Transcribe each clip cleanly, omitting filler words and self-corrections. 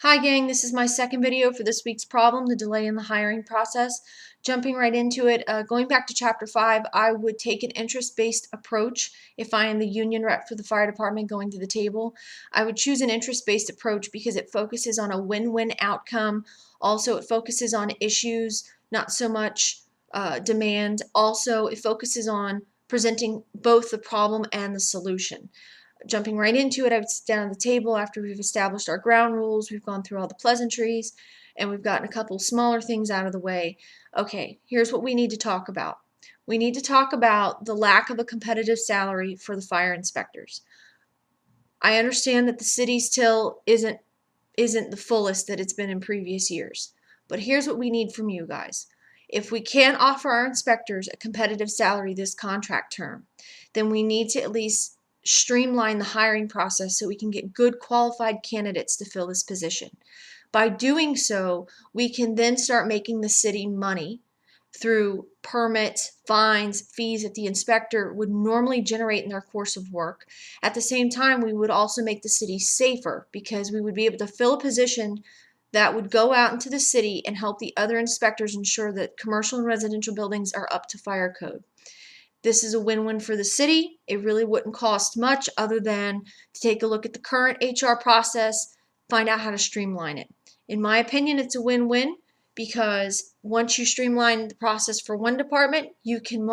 Hi gang, this is my second video for this week's problem, the delay in the hiring process. Jumping right into it, going back to chapter 5, I would take an interest-based approach if I am the union rep for the fire department going to the table. I would choose an interest-based approach because it focuses on a win-win outcome. Also, it focuses on issues, not so much demand. Also, it focuses on presenting both the problem and the solution. Jumping right into it, I would sit down at the table after we've established our ground rules, we've gone through all the pleasantries, and we've gotten a couple smaller things out of the way. Okay, here's what we need to talk about. We need to talk about the lack of a competitive salary for the fire inspectors. I understand that the city still isn't the fullest that it's been in previous years, but here's what we need from you guys. If we can't offer our inspectors a competitive salary this contract term, then we need to at least streamline the hiring process so we can get good qualified candidates to fill this position. By doing so, we can then start making the city money through permits, fines, fees that the inspector would normally generate in their course of work. At the same time, we would also make the city safer because we would be able to fill a position that would go out into the city and help the other inspectors ensure that commercial and residential buildings are up to fire code. This is a win-win for the city. It really wouldn't cost much other than to take a look at the current HR process, find out how to streamline it. In my opinion, it's a win-win because once you streamline the process for one department, you can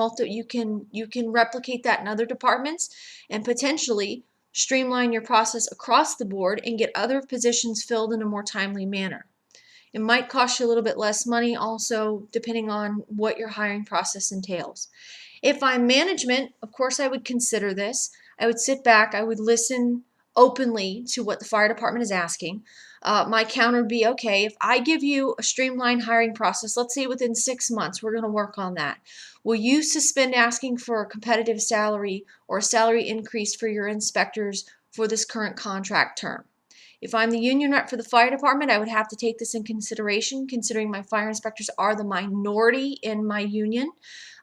replicate that in other departments and potentially streamline your process across the board and get other positions filled in a more timely manner. It might cost you a little bit less money also depending on what your hiring process entails. If I'm management, of course I would consider this. I would sit back, I would listen openly to what the fire department is asking. My counter would be, okay, if I give you a streamlined hiring process, let's say within 6 months, we're going to work on that. Will you suspend asking for a competitive salary or a salary increase for your inspectors for this current contract term? If I'm the union rep for the fire department, I would have to take this in consideration, considering my fire inspectors are the minority in my union.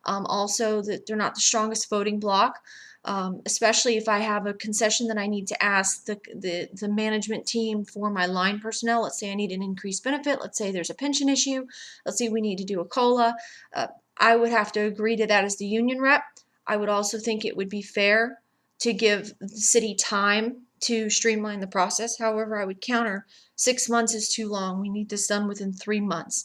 Also, that they're not the strongest voting bloc, especially if I have a concession that I need to ask the management team for my line personnel. Let's say I need an increased benefit. Let's say there's a pension issue. Let's say we need to do a COLA. I would have to agree to that as the union rep. I would also think it would be fair to give the city time to streamline the process. However, I would counter 6 months is too long. We need this done within 3 months.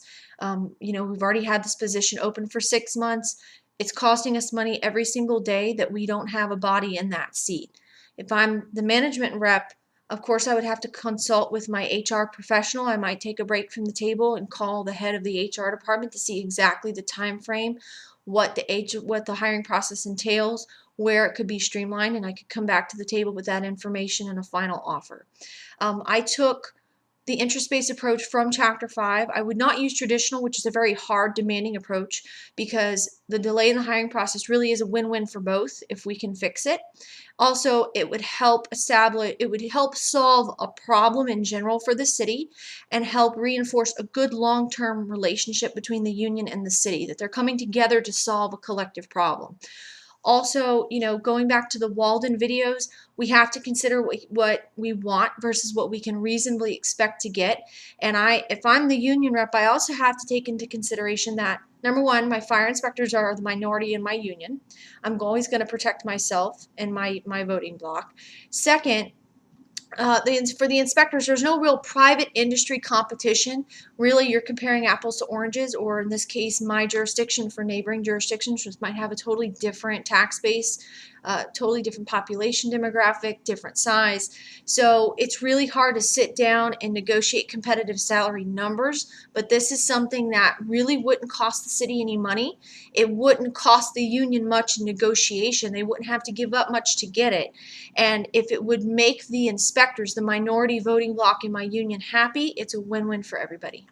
We've already had this position open for 6 months. It's costing us money every single day that we don't have a body in that seat. If I'm the management rep, of course, I would have to consult with my HR professional. I might take a break from the table and call the head of the HR department to see exactly the time frame, what the hiring process entails, where it could be streamlined, and I could come back to the table with that information and a final offer. I took the interest-based approach from Chapter 5. I would not use traditional, which is a very hard, demanding approach, because the delay in the hiring process really is a win-win for both if we can fix it. Also, it would help solve a problem in general for the city and help reinforce a good long-term relationship between the union and the city, that they're coming together to solve a collective problem. Also, going back to the Walden videos, we have to consider what we want versus what we can reasonably expect to get. And if I'm the union rep, I also have to take into consideration that, number one, my fire inspectors are the minority in my union. I'm always going to protect myself and my voting block. Second, for the inspectors, there's no real private industry competition. Really, you're comparing apples to oranges, or in this case, my jurisdiction for neighboring jurisdictions, which might have a totally different tax base, totally different population demographic, different size. So it's really hard to sit down and negotiate competitive salary numbers, but this is something that really wouldn't cost the city any money. It wouldn't cost the union much in negotiation. They wouldn't have to give up much to get it. And if it would make the inspectors, the minority voting bloc in my union, happy, it's a win-win for everybody.